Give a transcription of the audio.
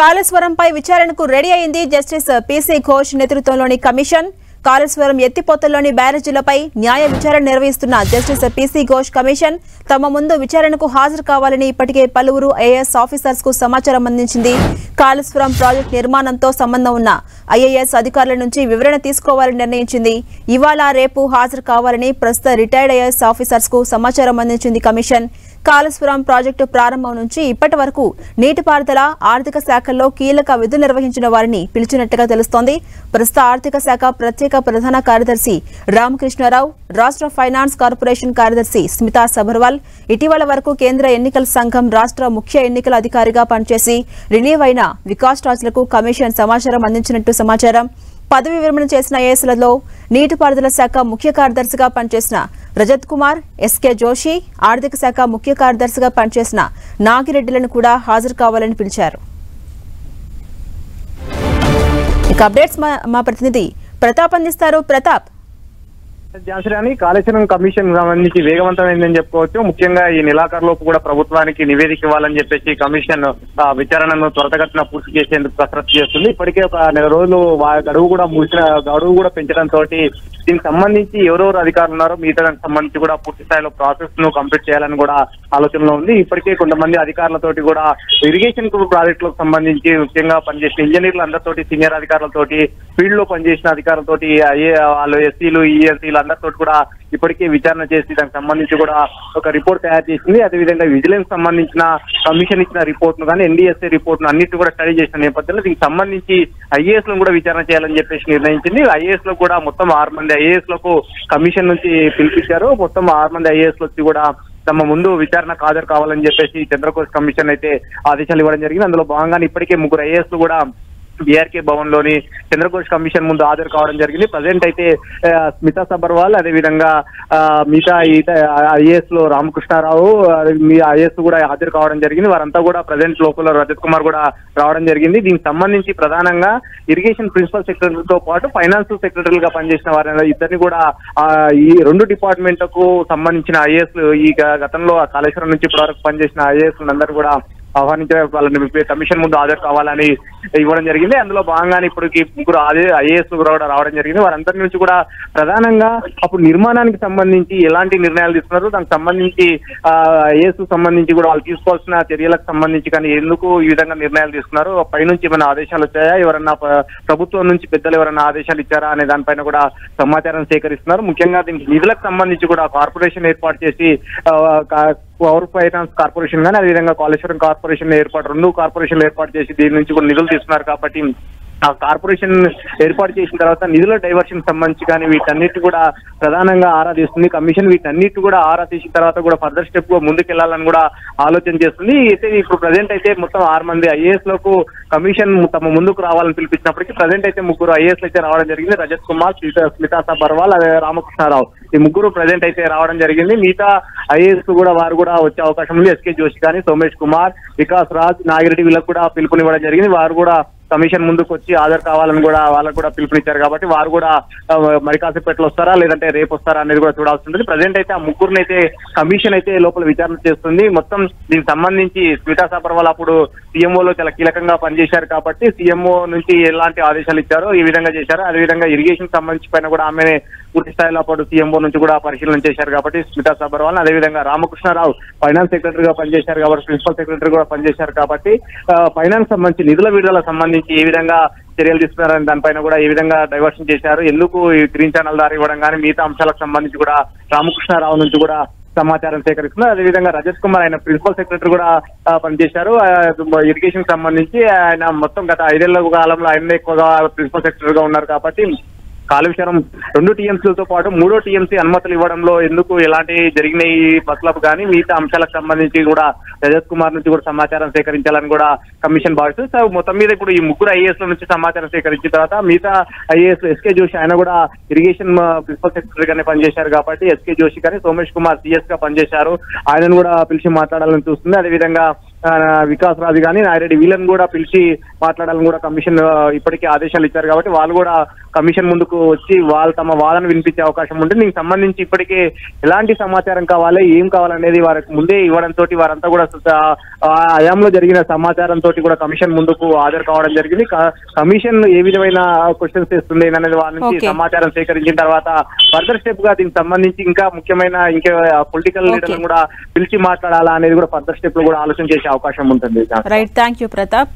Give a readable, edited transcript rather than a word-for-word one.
కాళేశ్వరంపై విచారణకు రెడీ అయింది justice PC Ghosh నేతృత్వంలోని కమిషన్. కాళేశ్వరం ఎత్తిపోతల్లోని బ్యారేజీలపై న్యాయ విచారణ నిర్వహిస్తున్న జస్టిస్ పీసీ ఘోష్ కమిషన్ తమ ముందు విచారణకు హాజరు కావాలని ఇప్పటికే పలువురు ఐఏఎస్ ఆఫీసర్స్ కు సమాచారం అందించింది. కాళేశ్వరం ప్రాజెక్టు నిర్మాణంతో సంబంధం ఉన్న ఐఏఎస్ అధికారుల నుంచి వివరణ తీసుకోవాలని నిర్ణయించింది. ఇవాళ రేపు హాజరు కావాలని ప్రస్తుత రిటైర్డ్ ఐఏఎస్ ఆఫీసర్స్ కు సమాచారం అందించింది కమిషన్. కాళేశ్వరం ప్రాజెక్టు ప్రారంభం నుంచి ఇప్పటి వరకు నీటిపారుదల, ఆర్థిక శాఖల్లో కీలక విధులు నిర్వహించిన వారిని పిలిచినట్టుగా తెలుస్తోంది. ప్రస్తుత ఆర్థిక శాఖ ప్రత్యేక ప్రధాన కార్యదర్శి రామకృష్ణారావు, రాష్ట్ర ఫైనాన్స్ కార్పొరేషన్ కార్యదర్శి స్మితా సబర్వాల్ ఇటీవల వరకు కేంద్ర ఎన్నికల సంఘం రాష్ట్ర ముఖ్య ఎన్నికల అధికారిగా పనిచేసి రిలీవ్ అయిన వికాస్ రాజ్లకు కమిషన్ సమాచారం అందించినట్టు సమాచారం. పదవి విరమణ చేసిన ఐఏఎస్లలో నీటిపారుదల శాఖ ముఖ్య కార్యదర్శిగా పనిచేసిన రజత్ కుమార్, ఎస్కే జోషి, ఆర్థిక శాఖ ముఖ్య కార్యదర్శిగా పనిచేసిన నాగిరెడ్డిలను కూడా హాజరు కావాలని పిలిచారు. ఇక అప్డేట్స్ మా ప్రతినిధి ప్రతాప్ అందిస్తారు. ప్రతాప్, జాన్సరాని కాళేశ్వరం కమిషన్ సంబంధించి వేగవంతమైందని చెప్పుకోవచ్చు. ముఖ్యంగా ఈ నెలాఖరులోపు కూడా ప్రభుత్వానికి నివేదిక ఇవ్వాలని చెప్పేసి కమిషన్ విచారణను త్వరితగతిన పూర్తి చేసేందుకు కసరత్తు చేస్తుంది. ఇప్పటికే ఒక నెల రోజులు గడువు కూడా పెంచడంతో దీనికి సంబంధించి ఎవరెవరు అధికారులు ఉన్నారో మిగతా దానికి సంబంధించి కూడా పూర్తి స్థాయిలో ప్రాసెస్ ను కంప్లీట్ చేయాలని కూడా ఆలోచనలో ఉంది. ఇప్పటికే కొంతమంది అధికారులతోటి కూడా ఇరిగేషన్ ప్రాజెక్టులకు సంబంధించి ముఖ్యంగా పనిచేసిన ఇంజనీర్లు అందరితోటి, సీనియర్ అధికారులతోటి, ఫీల్డ్ లో పనిచేసిన అధికారులతోటి, వాళ్ళు ఎస్సీలు, ఈఎస్సీలు అందరితో కూడా ఇప్పటికే విచారణ చేసి దానికి సంబంధించి కూడా ఒక రిపోర్ట్ తయారు చేసింది. అదేవిధంగా విజిలెన్స్ సంబంధించిన కమిషన్ ఇచ్చిన రిపోర్ట్ ను కానీ ఎన్డీఎస్ఏ రిపోర్ట్ ను అన్నిటి కూడా స్టడీ చేసిన నేపథ్యంలో దీనికి సంబంధించి ఐఏఎస్ లను కూడా విచారణ చేయాలని చెప్పేసి నిర్ణయించింది. ఐఏఎస్ లో కూడా మొత్తం 6 మంది ఐఏఎస్ లకు కమిషన్ నుంచి పిలిపించారు. మొత్తం 6 మంది ఐఏఎస్ వచ్చి కూడా తమ ముందు విచారణకు హాజరు కావాలని చెప్పేసి చంద్రకోశ్ కమిషన్ అయితే ఆదేశాలు ఇవ్వడం జరిగింది. అందులో భాగంగానే ఇప్పటికే 3 ఐఏఎస్ కూడా బీఆర్కే భవన్ లోని చంద్రకోశ్ కమిషన్ ముందు హాజరు కావడం జరిగింది. ప్రజెంట్ అయితే స్మితా సబర్వాల్, అదేవిధంగా మిగతా ఐఏఎస్ లో రామకృష్ణారావు, మీ ఐఏఎస్ కూడా హాజరు కావడం జరిగింది. వారంతా కూడా ప్రజెంట్ లోపల రజత్ కుమార్ కూడా రావడం జరిగింది. దీనికి సంబంధించి ప్రధానంగా ఇరిగేషన్ ప్రిన్సిపల్ సెక్రటరీతో పాటు ఫైనాన్స్ సెక్రటరీలుగా పనిచేసిన వారి ఇద్దరిని కూడా ఈ 2 డిపార్ట్మెంట్లకు సంబంధించిన ఐఏఎస్ ఈ గతంలో కాళేశ్వరం నుంచి ఇప్పటివరకు పనిచేసిన ఐఏఎస్ అందరూ కూడా ఆహ్వానించే వాళ్ళని కమిషన్ ముందు హాజరు కావాలని ఇవ్వడం జరిగింది. అందులో భాగంగానే ఇప్పటికి 3 ఐఏఎస్ కూడా రావడం జరిగింది. వారందరి నుంచి కూడా ప్రధానంగా అప్పుడు నిర్మాణానికి సంబంధించి ఎలాంటి నిర్ణయాలు తీసుకున్నారు, దానికి సంబంధించి ఐఏఎస్ సంబంధించి కూడా వాళ్ళు తీసుకోవాల్సిన చర్యలకు సంబంధించి కానీ ఎందుకు ఈ విధంగా నిర్ణయాలు తీసుకున్నారు, పైనుంచి ఏమైనా ఆదేశాలు వచ్చాయా, ఎవరన్నా ప్రభుత్వం నుంచి పెద్దలు ఎవరైనా ఆదేశాలు ఇచ్చారా అనే దానిపైన కూడా సమాచారం సేకరిస్తున్నారు. ముఖ్యంగా దీనికి నిధులకు సంబంధించి కూడా కార్పొరేషన్ ఏర్పాటు చేసి పవర్ ఫైనాన్స్ కార్పొరేషన్ కానీ అదేవిధంగా కాళేశ్వరం కార్పొరేషన్ 2 కార్పొరేషన్లు ఏర్పాటు చేసి దీని నుంచి కూడా నిధులు తీసుకున్నారు. కాబట్టి ఆ కార్పొరేషన్ ఏర్పాటు చేసిన తర్వాత నిధుల డైవర్షన్ సంబంధించి కానీ వీటన్నిటి కూడా ప్రధానంగా ఆరా తీస్తుంది కమిషన్. వీటన్నిటి కూడా ఆరా తీసిన తర్వాత కూడా ఫర్దర్ స్టెప్ ముందుకెళ్లాలని కూడా ఆలోచన చేస్తుంది. అయితే ఇప్పుడు ప్రజెంట్ అయితే మొత్తం 6 మంది ఐఏఎస్ లకు కమిషన్ తమ ముందుకు రావాలని పిలిపించినప్పటికీ ప్రజెంట్ అయితే 3 ఐఏఎస్ అయితే రావడం జరిగింది. రజత్ కుమార్, స్మితా సబర్వాల్, అదే రామకృష్ణారావు, ఈ 3 ప్రజెంట్ అయితే రావడం జరిగింది. మిగతా ఐఏఎస్ కూడా వారు కూడా వచ్చే అవకాశం ఉంది. ఎస్కే జోషి కానీ, సోమేష్ కుమార్, వికాస్ రాజ్, నాగిరెడ్డి వీళ్ళకు కూడా పిలుపునివ్వడం జరిగింది. వారు కూడా కమిషన్ ముందుకు వచ్చి హాజరు కావాలని కూడా వాళ్ళకు కూడా పిలుపునిచ్చారు. కాబట్టి వారు కూడా మరి కాసేపట్లో వస్తారా లేదంటే రేపు వస్తారా అనేది కూడా చూడాల్సి ఉంటుంది. ప్రజెంట్ అయితే ఆ 3 అయితే కమిషన్ అయితే లోపల విచారణ చేస్తుంది. మొత్తం దీనికి సంబంధించి స్మితా సబర్వాల్ అప్పుడు సీఎంఓలో చాలా కీలకంగా పనిచేశారు కాబట్టి సీఎంఓ నుంచి ఎలాంటి ఆదేశాలు ఇచ్చారో ఈ విధంగా చేశారు. అదేవిధంగా ఇరిగేషన్ సంబంధించి పైన కూడా ఆమె పూర్తి స్థాయిలో అప్పుడు సీఎంఓ నుంచి కూడా పరిశీలన చేశారు. కాబట్టి స్మితా సబర్వాల్, అదేవిధంగా రామకృష్ణారావు ఫైనాన్స్ సెక్రటరీగా పనిచేశారు కాబట్టి ప్రిన్సిపల్ సెక్రటరీ కూడా పనిచేశారు కాబట్టి ఫైనాన్స్ సంబంధించి నిధుల విడుదల సంబంధించి ఏ విధంగా చర్యలు తీసుకున్నారని దానిపైన కూడా ఏ విధంగా డైవర్షన్ చేశారు, ఎందుకు ఈ గ్రీన్ ఛానల్ దారి ఇవ్వడం కానీ మిగతా అంశాలకు సంబంధించి కూడా రామకృష్ణారావు నుంచి కూడా సమాచారం సేకరిస్తున్నారు. అదేవిధంగా రజత్ కుమార్ ఆయన ప్రిన్సిపల్ సెక్రటరీ కూడా పనిచేశారు. ఇరిగేషన్ సంబంధించి ఆయన మొత్తం గత 5 ఏళ్ల కాలంలో ఆయన ఎక్కువగా ప్రిన్సిపల్ సెక్రటరీగా ఉన్నారు. కాబట్టి కాళేశ్వరం 2 టీఎంసీలతో పాటు 3వ టీఎంసీ అనుమతులు ఇవ్వడంలో ఎందుకు ఎలాంటి జరిగినాయి బస్సులకు కానీ మిగతా అంశాలకు సంబంధించి కూడా రజత్ కుమార్ నుంచి కూడా సమాచారం సేకరించాలని కూడా కమిషన్ భావిస్తుంది. సో మొత్తం మీద ఇప్పుడు ఈ 3 ఐఏఎస్ నుంచి సమాచారం సేకరించిన తర్వాత మిగతా ఐఏఎస్ ఎస్కే జోషి ఆయన కూడా ఇరిగేషన్ ప్రిన్సిపల్ సెక్రటరీగానే పనిచేశారు కాబట్టి ఎస్కే జోషి కానీ సోమేష్ కుమార్ సిఎస్ గా పనిచేశారు, ఆయనను కూడా పిలిచి మాట్లాడాలని చూస్తుంది. అదేవిధంగా వికాస్ రాజు కానీ నాగిరెడ్డి వీళ్ళని కూడా పిలిచి మాట్లాడాలని కూడా కమిషన్ ఇప్పటికే ఆదేశాలు ఇచ్చారు. కాబట్టి వాళ్ళు కూడా కమిషన్ ముందుకు వచ్చి వాళ్ళు తమ వాదన వినిపించే అవకాశం ఉంటుంది. దీనికి సంబంధించి ఇప్పటికే ఎలాంటి సమాచారం కావాలి, ఏం కావాలనేది వారికి ముందే ఇవ్వడంతో వారంతా కూడా హయాంలో జరిగిన సమాచారం తోటి కూడా కమిషన్ ముందుకు హాజరు కావడం జరిగింది. కమిషన్ ఏ విధమైన క్వశ్చన్స్ ఇస్తుంది అనేది వారి నుంచి సమాచారం సేకరించిన తర్వాత ఫర్దర్ స్టెప్ గా దీనికి సంబంధించి ఇంకా ముఖ్యమైన ఇంకా పొలిటికల్ లీడర్లను కూడా పిలిచి మాట్లాడాలా అనేది కూడా ఫర్దర్ స్టెప్ లో కూడా ఆలోచన చేసే అవకాశం ఉంటుంది. Right, thank you Pratap.